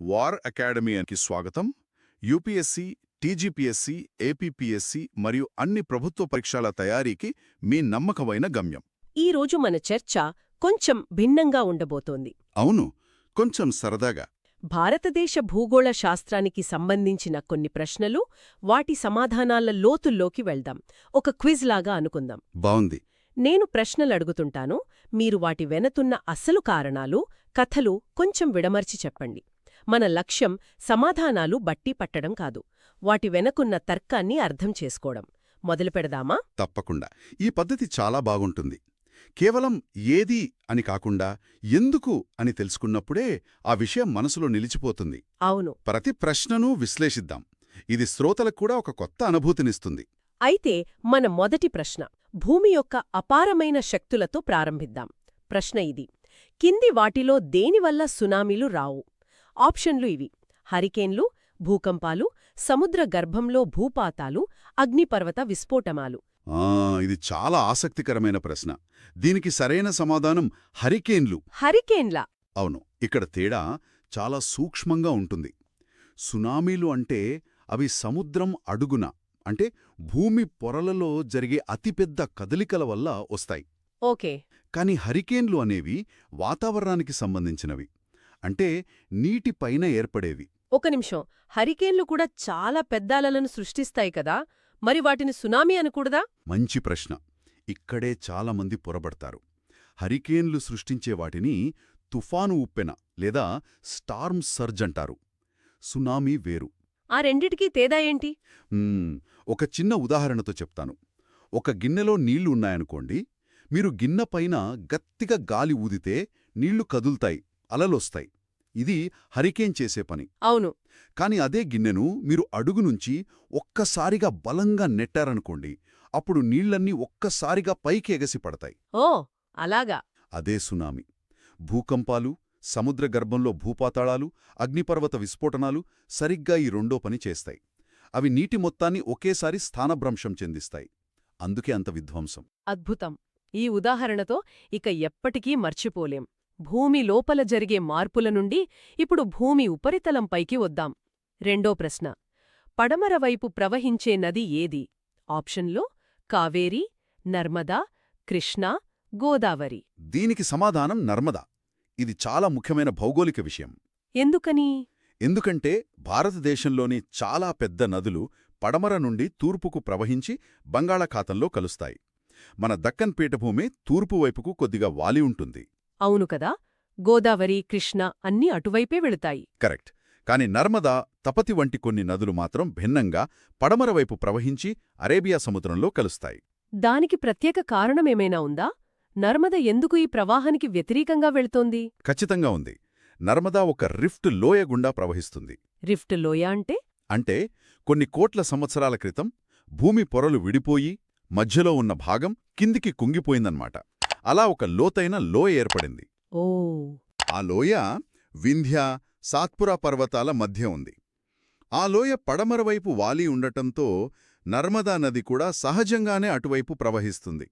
War అకాడమీకి స్వాగతం. UPSC, TGPSC, APPSC మరియు అన్ని ప్రభుత్వ పరీక్షల తయారీకి మీ నమ్మకమైన గమ్యం. ఈరోజు మన చర్చ కొంచెం భిన్నంగా ఉండబోతోంది. అవును, కొంచెం సరదాగా. భారతదేశ భూగోళ శాస్త్రానికి సంబంధించిన కొన్ని ప్రశ్నలు, వాటి సమాధానాల లోతుల్లోకి వెళ్దాం. ఒక క్విజ్ లాగా అనుకుందాం. బావుంది. నేను ప్రశ్నలడుగుతుంటాను, మీరు వాటి వెనతున్న అసలు కారణాలు, కథలు కొంచెం విడమర్చి చెప్పండి. మన లక్ష్యం సమాధానాలు బట్టి పట్టడం కాదు, వాటి వెనకున్న తర్కాన్ని అర్థం చేసుకోవడం. మొదలుపెడదామా? తప్పకుండా. ఈ పద్ధతి చాలా బాగుంటుంది. కేవలం ఏది అని కాకుండా ఎందుకు అని తెలుసుకున్నప్పుడే ఆ విషయం మనసులో నిలిచిపోతుంది. అవును. ప్రతి ప్రశ్నను విశ్లేషిద్దాం. ఇది శ్రోతలకు కూడా ఒక కొత్త అనుభూతినిస్తుంది. అయితే మన మొదటి ప్రశ్న భూమి యొక్క అపారమైన శక్తులతో ప్రారంభిద్దాం. ప్రశ్న ఇది: కింది వాటిలో దేనివల్ల సునామీలు రావు? ఆప్షన్లు ఇవి: హరికేన్లు, భూకంపాలు, సముద్ర గర్భంలో భూపాతాలు, అగ్నిపర్వత విస్ఫోటమాలు. ఇది చాలా ఆసక్తికరమైన ప్రశ్న. దీనికి సరైన సమాధానం హరికేన్లు. హరికేన్లా? అవును. ఇక్కడ తేడా చాలా సూక్ష్మంగా ఉంటుంది. సునామీలు అంటే అవి సముద్రం అడుగున, అంటే భూమి పొరలలో జరిగే అతిపెద్ద కదలికల వల్ల వస్తాయి. ఓకే. కాని హరికేన్లు అనేవి వాతావరణానికి సంబంధించినవి, అంటే నీటిపైన ఏర్పడేవి. ఒక నిమిషం, హరికేన్లు కూడా చాలా పెద్ద అలలను సృష్టిస్తాయి కదా, మరి వాటిని సునామీ అనకూడదా? మంచి ప్రశ్న. ఇక్కడే చాలామంది పొరబడతారు. హరికేన్లు సృష్టించే వాటిని తుఫాను ఉప్పెన లేదా స్టార్మ్ సర్జ్ అంటారు. సునామీ వేరు. ఆ రెండిటికీ తేడా ఏంటి? ఒక చిన్న ఉదాహరణతో చెప్తాను. ఒక గిన్నెలో నీళ్లు ఉన్నాయనుకోండి. మీరు గిన్నెపైన గట్టిగా గాలి ఊదితే నీళ్లు కదులుతాయి, అలలొస్తాయి. ఇది హరికేన్ చేసే పని. అవును. కాని అదే గిన్నెను మీరు అడుగునుంచి ఒక్కసారిగా బలంగా నెట్టారనుకోండి, అప్పుడు నీళ్లన్నీ ఒక్కసారిగా పైకి ఎగసి పడతాయి. ఓ, అలాగా. అదే సునామీ. భూకంపాలు, సముద్ర గర్భంలో భూపాతాళాలు, అగ్నిపర్వత విస్ఫోటనాలు సరిగ్గా ఈ రెండో పని చేస్తాయి. అవి నీటి మొత్తాన్ని ఒకేసారి స్థానభ్రంశం చెందిస్తాయి. అందుకే అంత విధ్వంసం. అద్భుతం. ఈ ఉదాహరణతో ఇక ఎప్పటికీ మర్చిపోలేం. భూమి లోపల జరిగే మార్పుల నుండి ఇప్పుడు భూమి ఉపరితలంపైకి వద్దాం. రెండో ప్రశ్న: పడమర వైపు ప్రవహించే నది ఏది? ఆప్షన్లో కావేరీ, నర్మదా, కృష్ణా, గోదావరి. దీనికి సమాధానం నర్మదా. ఇది చాలా ముఖ్యమైన భౌగోళిక విషయం. ఎందుకని? ఎందుకంటే భారతదేశంలోని చాలా పెద్ద నదులు పడమర నుండి తూర్పుకు ప్రవహించి బంగాళాఖాతంలో కలుస్తాయి. మన దక్కన్ పీఠభూమి తూర్పు వైపుకు కొద్దిగా వాలి ఉంటుంది. అవును కదా, గోదావరి, కృష్ణ అన్నీ అటువైపే వెళుతాయి. కరెక్ట్. కాని నర్మదా, తపతి వంటి కొన్ని నదులు మాత్రం భిన్నంగా పడమర వైపు ప్రవహించి అరేబియా సముద్రంలో కలుస్తాయి. దానికి ప్రత్యేక కారణమేమైనా ఉందా? నర్మద ఎందుకు ఈ ప్రవాహానికి వ్యతిరేకంగా వెళ్తోంది? ఖచ్చితంగా ఉంది. నర్మదా ఒక రిఫ్ట్ లోయ గుండా ప్రవహిస్తుంది. రిఫ్ట్ లోయ అంటే? అంటే కొన్ని కోట్ల సంవత్సరాల క్రితం భూమి పొరలు విడిపోయి మధ్యలో ఉన్న భాగం కిందికి కుంగిపోయిందన్నమాట. అలా ఒక లోతైన లోయ ఏర్పడింది. ఓ. ఆ లోయ వింధ్య, సాత్పురా పర్వతాల మధ్య ఉంది. ఆ లోయ పడమరవైపు వాలి ఉండటంతో నర్మదా నది కూడా సహజంగానే అటువైపు ప్రవహిస్తుంది.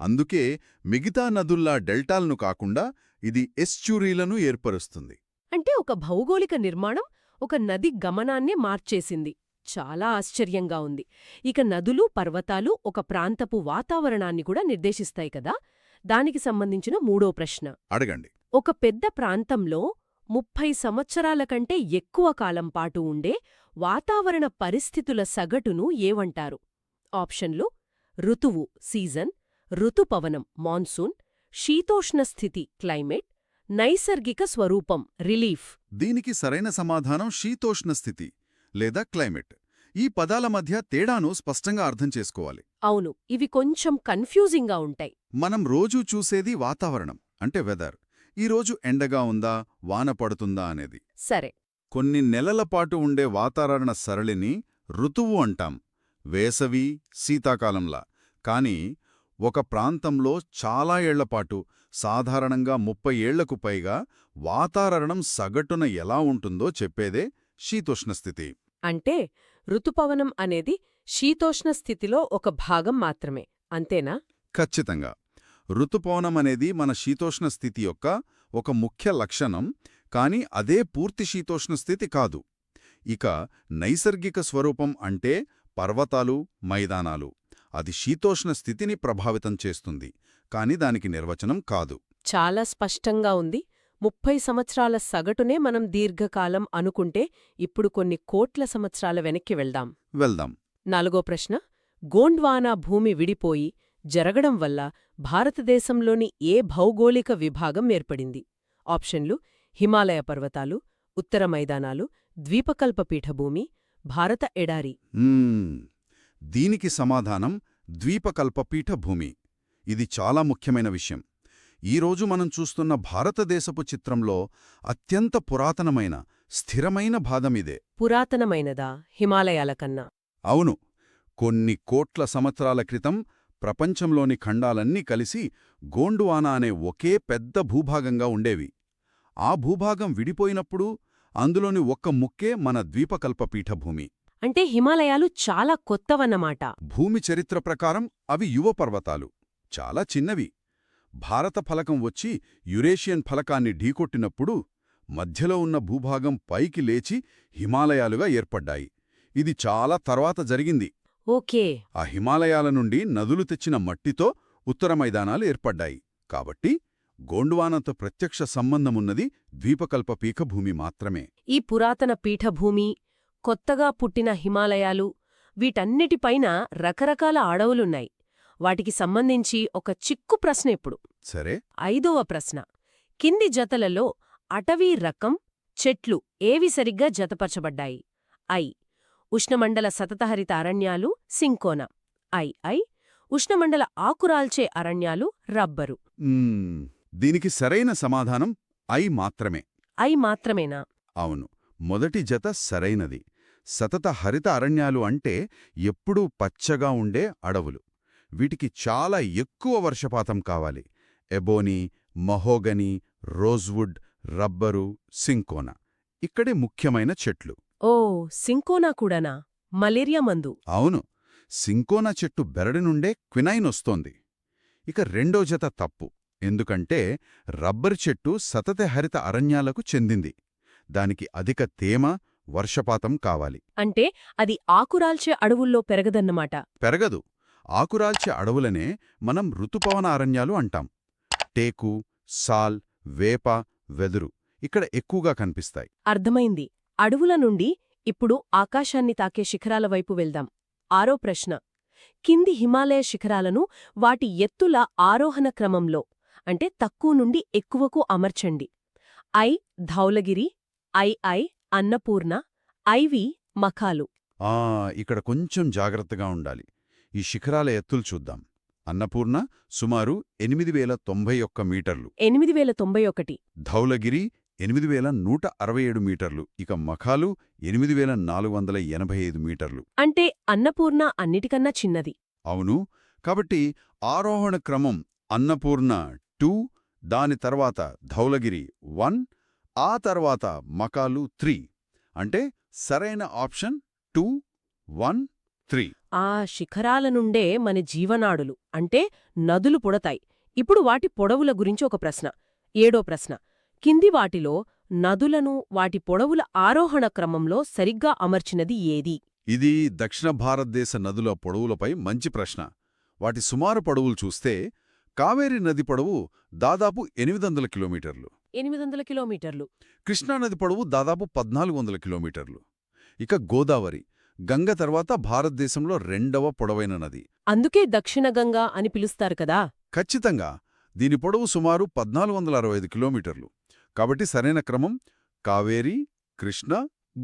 అందుకే మిగతా నదుల్లా డెల్టాలను కాకుండా ఇది ఎస్చ్యూరీలను ఏర్పరుస్తుంది. అంటే ఒక భౌగోళిక నిర్మాణం ఒక నది గమనాన్నే మార్చేసింది. చాలా ఆశ్చర్యంగా ఉంది. ఇక నదులు, పర్వతాలు ఒక ప్రాంతపు వాతావరణాన్ని కూడా నిర్దేశిస్తాయి కదా, దానికి సంబంధించిన మూడో ప్రశ్న అడగండి. ఒక పెద్ద ప్రాంతంలో 30 సంవత్సరాల కంటే ఎక్కువ కాలం పాటు ఉండే వాతావరణ పరిస్థితుల సగటును ఏవంటారు? ఆప్షన్లు: ఋతువు సీజన్, ఋతుపవనం మాన్సూన్, శీతోష్ణస్థితి క్లైమేట్, నైసర్గిక స్వరూపం రిలీఫ్. దీనికి సరైన సమాధానం శీతోష్ణస్థితి లేదా క్లైమేట్. ఈ పదాల మధ్య తేడాను స్పష్టంగా అర్థం చేసుకోవాలి. అవును, ఇవి కొంచెం కన్ఫ్యూజింగ్గా ఉంటాయి. మనం రోజూ చూసేది వాతావరణం, అంటే వెదర్. ఈరోజు ఎండగా ఉందా, వాన పడుతుందా అనేది. సరే. కొన్ని నెలల పాటు ఉండే వాతావరణ సరళిని ఋతువు అంటాం, వేసవి, శీతాకాలంలా. కాని ఒక ప్రాంతంలో చాలా ఏళ్లపాటు, సాధారణంగా 30 ఏళ్లకు పైగా వాతావరణం సగటున ఎలా ఉంటుందో చెప్పేదే శీతోష్ణస్థితి. అంటే ఋతుపవనం అనేది శీతోష్ణ స్థితిలో ఒక భాగం మాత్రమే, అంతేనా? ఖచ్చితంగా. ఋతుపవనం అనేది మన శీతోష్ణ స్థితి యొక్క ఒక ముఖ్య లక్షణం. కాని అదే పూర్తి శీతోష్ణ స్థితి కాదు. ఇక నైసర్గిక స్వరూపం అంటే పర్వతాలు, మైదానాలు. అది శీతోష్ణ స్థితిని ప్రభావితం చేస్తుంది, కాని దానికి నిర్వచనం కాదు. చాలా స్పష్టంగా ఉంది. 30 సంవత్సరాల సగటునే మనం దీర్ఘకాలం అనుకుంటే ఇప్పుడు కొన్ని కోట్ల సంవత్సరాల వెనక్కి వెళ్దాం. వెళ్దాం. 4వ ప్రశ్న. గోండ్వానా భూమి విడిపోయి జరగడం వల్ల భారతదేశంలోని ఏ భౌగోళిక విభాగం ఏర్పడింది? ఆప్షన్లు: హిమాలయ పర్వతాలు, ఉత్తర మైదానాలు, ద్వీపకల్ప పీఠభూమి, భారత ఎడారి. దీనికి సమాధానం ద్వీపకల్ప పీఠభూమి. ఇది చాలా ముఖ్యమైన విషయం. ఈరోజు మనం చూస్తున్న భారతదేశపు చిత్రంలో అత్యంత పురాతనమైన, స్థిరమైన భాగమిదే. పురాతనమైనదా హిమాలయాల కన్నా? అవును. కొన్ని కోట్ల సంవత్సరాల క్రితం ప్రపంచంలోని ఖండాలన్నీ కలిసి గోండువానా అనే ఒకే పెద్ద భూభాగంగా ఉండేవి. ఆ భూభాగం విడిపోయినప్పుడు అందులోని ఒక్క ముక్కే మన ద్వీపకల్ప పీఠభూమి. అంటే హిమాలయాలు చాలా కొత్తవన్నమాట. భూమి చరిత్ర ప్రకారం అవి యువ పర్వతాలు, చాలా చిన్నవి. భారత ఫలకం వచ్చి యురేషియన్ ఫలకాన్ని ఢీకొట్టినప్పుడు మధ్యలో ఉన్న భూభాగం పైకి లేచి హిమాలయాలుగా ఏర్పడ్డాయి. ఇది చాలా తర్వాత జరిగింది. ఓకే. ఆ హిమాలయాల నుండి నదులు తెచ్చిన మట్టితో ఉత్తర మైదానాలు ఏర్పడ్డాయి. కాబట్టి గోండ్వానాతో ప్రత్యక్ష సంబంధమున్నది ద్వీపకల్ప పీఠభూమి మాత్రమే. ఈ పురాతన పీఠభూమి, కొత్తగా పుట్టిన హిమాలయాలు, వీటన్నిటిపైన రకరకాల అడవులున్నాయి. వాటికి సంబంధించి ఒక చిక్కు ప్రశ్న ఇప్పుడు. సరే. 5వ ప్రశ్న. కింది జతలలో అటవీ రకం, చెట్లు ఏవి సరిగ్గా జతపరచబడ్డాయి? ఐ. ఉష్ణమండల సతతహరిత అరణ్యాలు, సింకోనా. ఐ. ఉష్ణమండల ఆకురాల్చే అరణ్యాలు, రబ్బరు. దీనికి సరైన సమాధానం ఐ మాత్రమే. ఐ మాత్రమేనా? అవును. మొదటి జత సరైనది. సతత హరిత అరణ్యాలు అంటే ఎప్పుడూ పచ్చగా ఉండే అడవులు. వీటికి చాలా ఎక్కువ వర్షపాతం కావాలి. Ebony, mahogany, rosewood, rubber, cinchona ఇక్కడే ముఖ్యమైన చెట్లు. ఓ, సింకోనా కూడానా? మలేరియా మందు. అవును. సింకోనా చెట్టు బెరడు నుండే క్వినైన్ వస్తోంది. ఇక రెండో జత తప్పు. ఎందుకంటే రబ్బరు చెట్టు సతత హరిత అరణ్యాలకు చెందింది. దానికి అధిక తేమ, వర్షపాతం కావాలి. అంటే అది ఆకురాల్చే అడవుల్లో పెరగదన్నమాట. పెరగదు. ఆకురాల్చే అడవులనే మనం ఋతుపవన అరణ్యాలు అంటాం. టేకు, సాల్, వేప, వెదురు ఇక్కడ ఎక్కువగా కనిపిస్తాయి. అర్థమైంది. అడవుల నుండి ఇప్పుడు ఆకాశాన్ని తాకే శిఖరాల వైపు వెళ్దాం. 6వ ప్రశ్న. కింది హిమాలయ శిఖరాలను వాటి ఎత్తుల ఆరోహణ క్రమంలో, అంటే తక్కువ నుండి ఎక్కువకు అమర్చండి. I. Dhaulagiri, I. Annapurna, IV. Makalu. ఇక్కడ కొంచెం జాగ్రత్తగా ఉండాలి. ఈ శిఖరాల ఎత్తులు చూద్దాం. అన్నపూర్ణ సుమారు 8091 మీటర్లు. 8091. ధౌలగిరి 8167 మీటర్లు. ఇక మఖాలు 8485 మీటర్లు. అంటే అన్నపూర్ణ అన్నిటికన్నా చిన్నది. అవును. కాబట్టి ఆరోహణ క్రమం అన్నపూర్ణ 2, దాని తర్వాత ధౌలగిరి 1, ఆ తర్వాత మకాలు 3. అంటే సరైన ఆప్షన్ 2, 1, 3. ఆ శిఖరాల నుండే మన జీవనాడులు అంటే నదులు పుడతాయి. ఇప్పుడు వాటి పొడవుల గురించి ఒక ప్రశ్న. 7వ ప్రశ్న. కింది వాటిలో నదులను వాటి పొడవుల ఆరోహణ క్రమంలో సరిగ్గా అమర్చినది ఏది? ఇది దక్షిణ భారతదేశ నదుల పొడవులపై మంచి ప్రశ్న. వాటి సుమారు పొడవులు చూస్తే కావేరీ నది పొడవు దాదాపు 800 కిలోమీటర్లు. 800 కిలోమీటర్లు. కృష్ణానది పొడవు దాదాపు 1400 కిలోమీటర్లు. ఇక గోదావరి గంగ తర్వాత భారతదేశంలో 2వ పొడవైన నది. అందుకే దక్షిణ గంగా అని పిలుస్తారు కదా. ఖచ్చితంగా. దీని పొడవు సుమారు 1465 కిలోమీటర్లు. కాబట్టి సరైన క్రమం కావేరీ, కృష్ణ,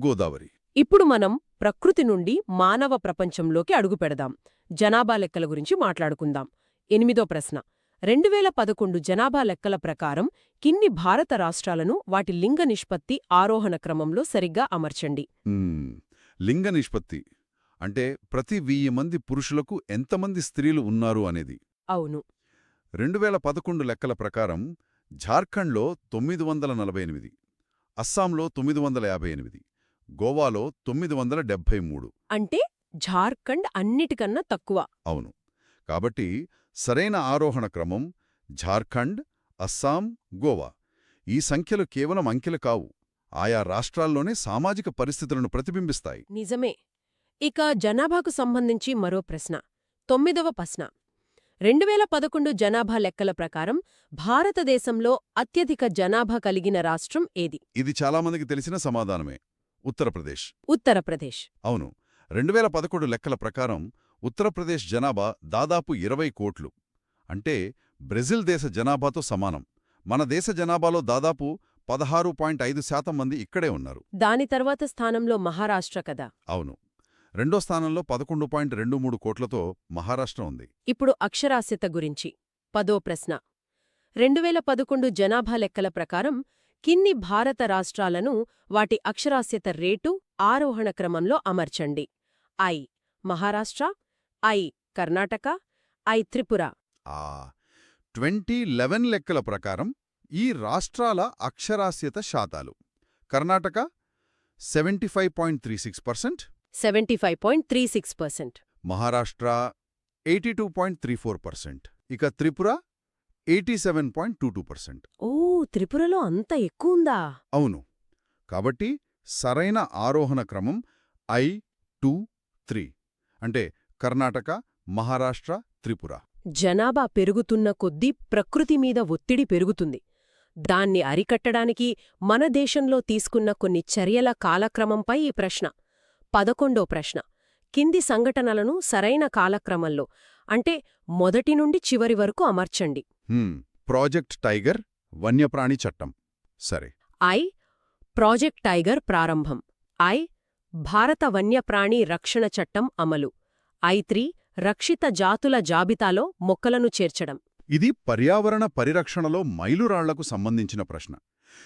గోదావరి. ఇప్పుడు మనం ప్రకృతి నుండి మానవ ప్రపంచంలోకి అడుగుపెడదాం. జనాభా లెక్కల గురించి మాట్లాడుకుందాం. 8వ ప్రశ్న. 2011 జనాభా లెక్కల ప్రకారం కిన్ని భారత రాష్ట్రాలను వాటి లింగ నిష్పత్తి ఆరోహణ క్రమంలో సరిగ్గా అమర్చండి. లింగ నిష్పత్తి అంటే ప్రతి 1000 మంది పురుషులకు ఎంతమంది స్త్రీలు ఉన్నారు అనేది. అవును. 2011 లెక్కల ప్రకారం ఝార్ఖండ్లో 948, అస్సాంలో 958, గోవాలో 973. అంటే ఝార్ఖండ్ అన్నిటికన్నా తక్కువ. అవును. కాబట్టి సరైన ఆరోహణ క్రమం ఝార్ఖండ్, అస్సాం, గోవా. ఈ సంఖ్యలు కేవలం అంకెలు కావు, ఆయా రాష్ట్రాల్లోనే సామాజిక పరిస్థితులను ప్రతిబింబిస్తాయి. నిజమే. ఇక జనాభాకు సంబంధించి మరో ప్రశ్న, 9వ ప్రశ్న. 2011 జనాభా లెక్కల ప్రకారం భారతదేశంలో అత్యధిక జనాభా కలిగిన రాష్ట్రం ఏది? ఇది చాలామందికి తెలిసిన సమాధానమే, ఉత్తరప్రదేశ్. ఉత్తరప్రదేశ్. అవును, 2011 లెక్కల ప్రకారం ఉత్తరప్రదేశ్ జనాభా దాదాపు 20 కోట్లు. అంటే బ్రెజిల్ దేశ జనాభాతో సమానం. మన దేశ జనాభాలో దాదాపు 16.5% మంది ఇక్కడే ఉన్నారు. దాని తర్వాత స్థానంలో మహారాష్ట్ర కదా. అవును, రెండో స్థానంలో 11.23 కోట్లతో మహారాష్ట్ర ఉంది. ఇప్పుడు అక్షరాస్యత గురించి 10వ ప్రశ్న. 2011 జనాభా లెక్కల ప్రకారం కిన్ని భారత రాష్ట్రాలను వాటి అక్షరాస్యత రేటు ఆరోహణ క్రమంలో అమర్చండి. I Maharashtra, I Karnataka, I Tripura. 2011 లెక్కల ప్రకారం ఈ రాష్ట్రాల అక్షరాస్యత శాతాలు: కర్ణాటక 75.36%, 75.36%, మహారాష్ట్ర 82.34%, ఇక త్రిపుర 87.22%. ఓ, త్రిపురలో అంత ఎక్కువుందా? అవును, కాబట్టి సరైన ఆరోహణ క్రమం I-2-3, అంటే కర్ణాటక, మహారాష్ట్ర, త్రిపుర. జనాభా పెరుగుతున్న కొద్దీ ప్రకృతి మీద ఒత్తిడి పెరుగుతుంది. దాన్ని అరికట్టడానికి మన దేశంలో తీసుకున్న కొన్ని చర్యల కాలక్రమంపై ఈ ప్రశ్న. 11వ ప్రశ్న. కింది సంఘటనలను సరైన కాలక్రమంలో, అంటే మొదటి నుండి చివరి వరకు అమర్చండి. ప్రాజెక్ట్ టైగర్ వన్యప్రాణి చట్టం. సరే. ఐ ప్రాజెక్ట్ టైగర్ ప్రారంభం. ఐ భారత వన్యప్రాణి రక్షణ చట్టం అమలు. I3 రక్షిత జాతుల జాబితాలో మొక్కలను చేర్చడం. ఇది పర్యావరణ పరిరక్షణలో మైలురాళ్లకు సంబంధించిన ప్రశ్న.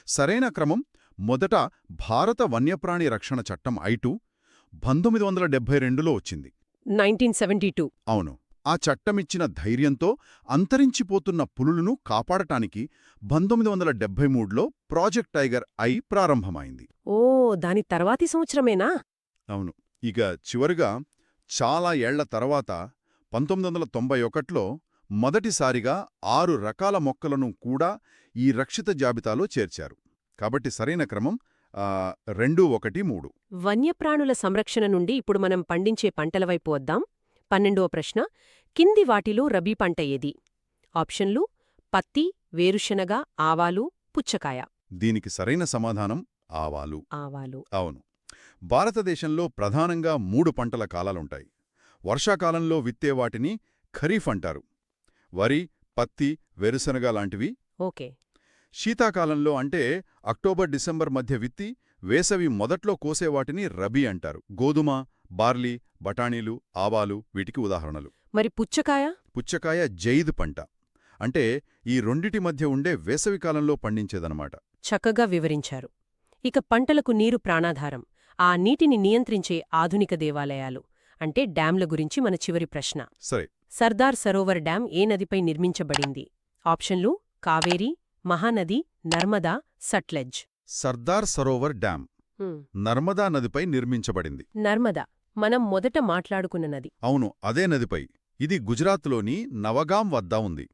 సరైన క్రమం: మొదట భారత వన్యప్రాణి రక్షణ చట్టం I2 1972లో వచ్చింది. 1972. అవును, ఆ చట్టమిచ్చిన ధైర్యంతో అంతరించిపోతున్న పులులను కాపాడటానికి 1973లో ప్రాజెక్ట్ టైగర్ ఐ ప్రారంభమైంది. ఓ, దాని తర్వాతి సంవత్సరమేనా? అవును. ఇక చివరిగా చాలా ఏళ్ల తర్వాత 1991లో మొదటిసారిగా 6 రకాల మొక్కలను కూడా ఈ రక్షిత జాబితాలో చేర్చారు. కాబట్టి సరైన క్రమం 2, 1, 3. వన్యప్రాణుల సంరక్షణ నుండి ఇప్పుడు మనం పండించే పంటల వైపు వద్దాం. 12వ ప్రశ్న. కింది వాటిలో రబీ పంట ఏది? ఆప్షన్లు: పత్తి, వేరుశనగ, ఆవాలు, పుచ్చకాయ. దీనికి సరైన సమాధానం ఆవాలు. ఆవాలు. అవును, భారతదేశంలో ప్రధానంగా 3 పంటల కాలాలుంటాయి. వర్షాకాలంలో విత్తే వాటిని ఖరీఫ్ అంటారు. వరి, పత్తి, వేరుశనగ లాంటివి. ఓకే. శీతాకాలంలో, అంటే అక్టోబర్, డిసెంబర్ మధ్య విత్తి వేసవి మొదట్లో కోసేవాటిని రబీ అంటారు. గోధుమ, బార్లీ, బఠానీలు, ఆవాలు వీటికి ఉదాహరణలు. మరి పుచ్చకాయ? పుచ్చకాయ జైద్ పంట, అంటే ఈ రెండిటి మధ్య ఉండే వేసవికాలంలో పండించేదనమాట. చక్కగా వివరించారు. ఇక పంటలకు నీరు ప్రాణాధారం. ఆ నీటిని నియంత్రించే ఆధునిక దేవాలయాలు, అంటే డ్యాంల గురించి మన చివరి ప్రశ్న. సరే. సర్దార్ సరోవర్ డ్యాం ఏ నదిపై నిర్మించబడింది? ఆప్షన్లు: కావేరీ, మహానది, నర్మదా, సట్లెజ్. సర్దార్ సరోవర్ డ్యాం నర్మదా నదిపై నిర్మించబడింది. నర్మదా మనం మొదట మాట్లాడుకున్న నది. అవును, అదే నదిపై. ఇది గుజరాత్లోని నవగాం వద్ద ఉంది.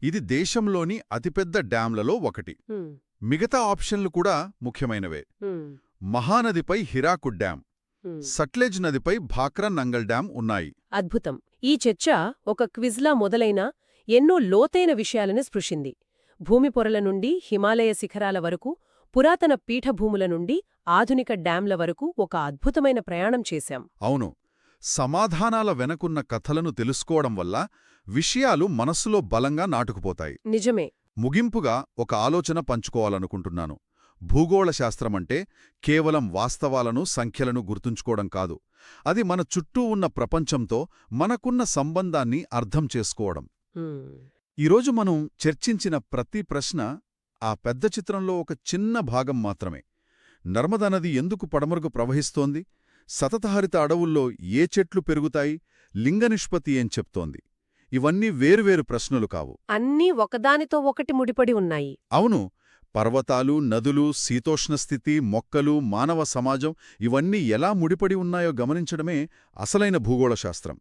ఇది దేశంలోని అతిపెద్ద డ్యాంలలో ఒకటి. మిగతా ఆప్షన్లు కూడా ముఖ్యమైనవే. మహానదిపై హిరాకుడ్ డ్యాం, సట్లెజ్ నదిపై భాక్రా నంగల్ డ్యాం ఉన్నాయి. అద్భుతం. ఈ చర్చ ఒక క్విజ్లా మొదలైన ఎన్నో లోతైన విషయాలను స్పృశింది. భూమి పొరల నుండి హిమాలయ శిఖరాల వరకు, పురాతన పీఠభూముల నుండి ఆధునిక డ్యాంల వరకు ఒక అద్భుతమైన ప్రయాణం చేశాం. అవును, సమాధానాల వెనకున్న కథలను తెలుసుకోవడం వల్ల విషయాలు మనస్సులో బలంగా నాటుకుపోతాయి. నిజమే. ముగింపుగా ఒక ఆలోచన పంచుకోవాలనుకుంటున్నాను. భూగోళశాస్త్రమంటే కేవలం వాస్తవాలను, సంఖ్యలను గుర్తుంచుకోవడం కాదు. అది మన చుట్టూ ఉన్న ప్రపంచంతో మనకున్న సంబంధాన్ని అర్థం చేసుకోవడం. ఈరోజు మనం చర్చించిన ప్రతి ప్రశ్న ఆ పెద్ద చిత్రంలో ఒక చిన్న భాగం మాత్రమే. నర్మదా నది ఎందుకు పడమరకు ప్రవహిస్తోంది? సతతహరిత అడవుల్లో ఏ చెట్లు పెరుగుతాయి? లింగ నిష్పత్తి ఏం చెప్తోంది? ఇవన్నీ వేరువేరు ప్రశ్నలు కావు. అన్నీ ఒకదానితో ఒకటి ముడిపడి ఉన్నాయి. అవును, పర్వతాలు, నదులు, శీతోష్ణస్థితి, మొక్కలు, మానవ సమాజం ఇవన్నీ ఎలా ముడిపడి ఉన్నాయో గమనించడమే అసలైన భూగోళశాస్త్రం.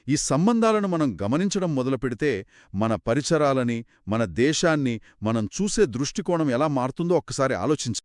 ఈ సంబంధాలను మనం గమనించడం మొదలుపెడితే మన పరిసరాలని, మన దేశాన్ని మనం చూసే దృష్టికోణం ఎలా మారుతుందో ఒక్కసారి ఆలోచించ